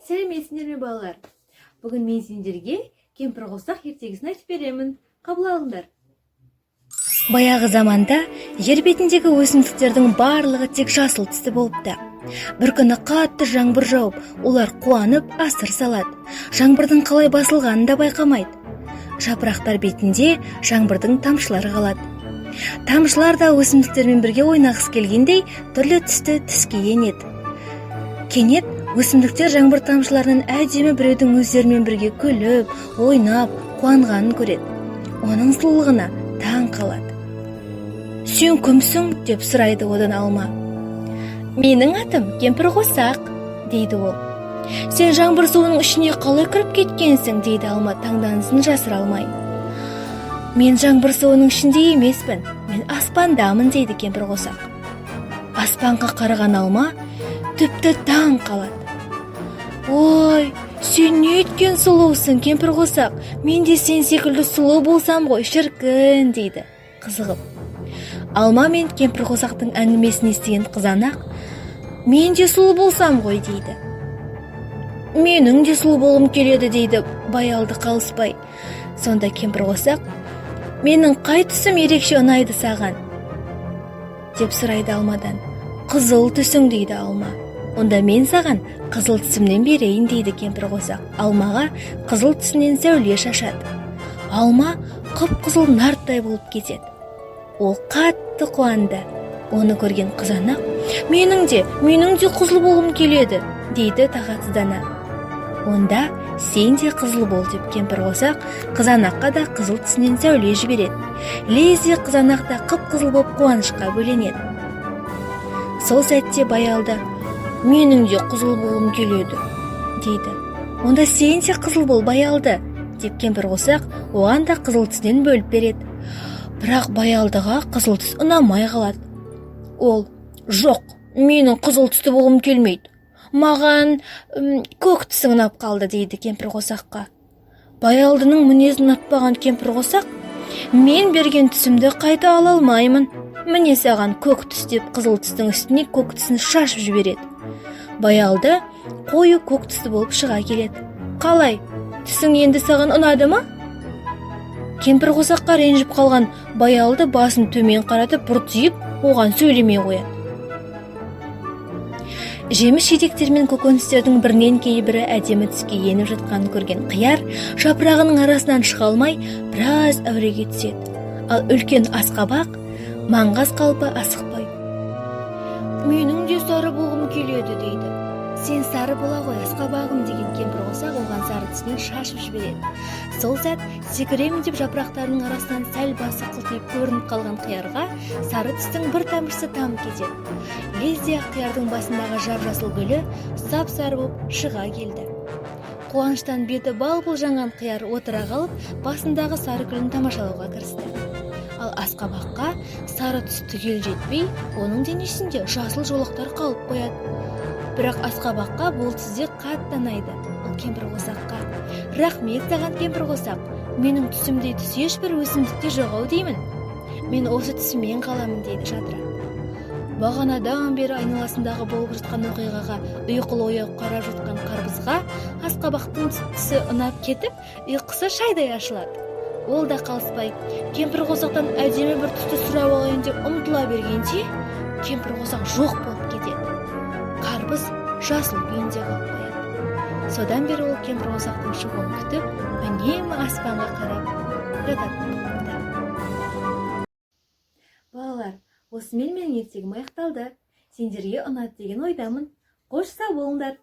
Сәлеметсіңдер ме балалар? Бүгін мен сендерге кемпір қосақ ертегісін айтып беремін. Қабыл алыңдар. Баяғы заманда жер бетіндегі өсімдіктердің барлығы тек жасыл түсті болыпты. Бір күні қатты жаңбыр жауып, олар қуанып асыр салады. Жаңбырдың қалай басылғанын да байқамайды. Жапырақтар бетінде жаңбырдың тамшылары қалады. Тамшылар да өсімдіктермен бірге ойнағысы келгендей түрлі түсті түске енеді. Кенет өсімдіктер жаңбыр тамшыларынан әдемі біреудің өздерімен бірге күліп, ойнап, қуанғанын көреді. Оның сұлулығына таң қалады. «Сен кімсің?» деп сұрайды одан алма. «Менің атым кемпір қосақ», дейді ол. «Сен жаңбыр суының ішіне қалай кіріп кеткенсің?» дейді алма таңданысын жасыра алмай. «Мен жаңбыр суының ішінде емеспін, мен аспандамын», дейді кемпір қосақ. Аспанға қараған алма тіпті таң қалады. «Ой, сен не еткен сұлусың, кемпір қосақ? Мен де сен секілді сұлу болсам ғой, шіркін», дейді қызығып. Алма мен кемпір қосақтың әңгімесін естіген қызанақ, «Мен де сұлу болсам ғой», дейді. «Менің де сұлу болғым келеді», дейді баялды қалыспай. Сонда кемпір қосақ, «Менің қай түсім ерекше ұнайды саған?» деп сұрайды алмадан. «Қызыл түсің», дейді алма. «Онда мен саған қызыл түсімнен берейін», дейді кемпір қосақ. Алмаға қызыл түсінен сәуле шашады. Алма қып-қызыл нарттай болып кетеді. Ол қатты қуанды. Оны көрген қызанақ, менің де қызыл болғым келеді», дейді тағатсыздана. «Онда сен де қызыл бол», деп кемпір қосақ қызанаққа да қызыл түсінен сәуле жібереді. Лезде қызанақ та қып-қызыл болып қуанышқа бөленеді. Сол сәтте баялды, «Менің де қызыл болғым келеді», дейді. «Онда сен де қызыл бол, баялды», деп кемпір қосақ оған да қызыл түсінен бөліп береді. Бірақ баялдыға қызыл түс ұнамай қалады. Ол, «Жоқ, менің қызыл түсті болғым келмейді. Маған көк түсің ұнап қалды», дейді кемпір қосаққа. Баялдының мінезін ұнатпаған кемпір қосақ, «Мен берген түсімді қайта ала алмаймын. Міне саған көк түс», деп қызыл түстің үстіне көк түсін шашып жібереді. Баялды қою көк түсті болып шыға келеді. «Қалай? Түсің енді саған ұнады ма?» Кемпір қосаққа ренжіп қалған баялды басын төмен қаратып бұртиып, оған сөйлемей қояды. Жеміс жидектер мен көкөністердің бірінен кейбірі әдемі түске еніп жатқанын көрген қияр жапырағының арасынан шыға алмай біраз әуреге түседі. Ал үлкен асқабақ маңғаз қалпы асықпай, «Менің де сары болғым келеді», дейді. «Сен сары бола ғой, асқабағым», деген кемпір қосақ оған сары түсінен шашып жібереді. Сол сәт секіремін деп жапырақтарының арасынан сәл басы қылтиып көрініп қалған қиярға сары түстің бір тамшысы тамып кетеді. Лезде қиярдың басындағы жап-жасыл гүлі сап-сары болып шыға келді. Қуаныштан беті бал-бұл жанған қияр отыра қалып, басындағы сары гүлін тамашалауға кірісті. Ал асқабаққа сары түс түгел жетпей, оның денесінде жасыл жолақтар қалып қояды. Бірақ асқабаққа бұл түсте қатты ұнайды. Ол кемпір қосаққа, «Рахмет саған, кемпір қосақ. Менің түсімдей түс ешбір өсімдікте жоқ ау деймін. Мен осы түсіммен қаламын», дейді жадырап. Бағанадан бері айналасындағы болып жатқан оқиғаға ұйқылы ояу қарап жатқан қарбызға асқабақтың түсі ұнап кетіп, ұйқысы шайдай ашылады. Ол да қалыспай, кемпір қосақтан әдемі бір түсті сұрап алайын деп ұмтыла бергенде, кемпір қосақ жоқ болып кетеді. Қарбыз жасыл күйінде қалып қояды. Содан бері ол кемпір қосақтың шығуын күтіп, үнемі аспанға қарап жататын болды. Балалар, осымен менің ертегім аяқталды. Сендерге ұнады деген ойдамын. Қош сау болыңдар.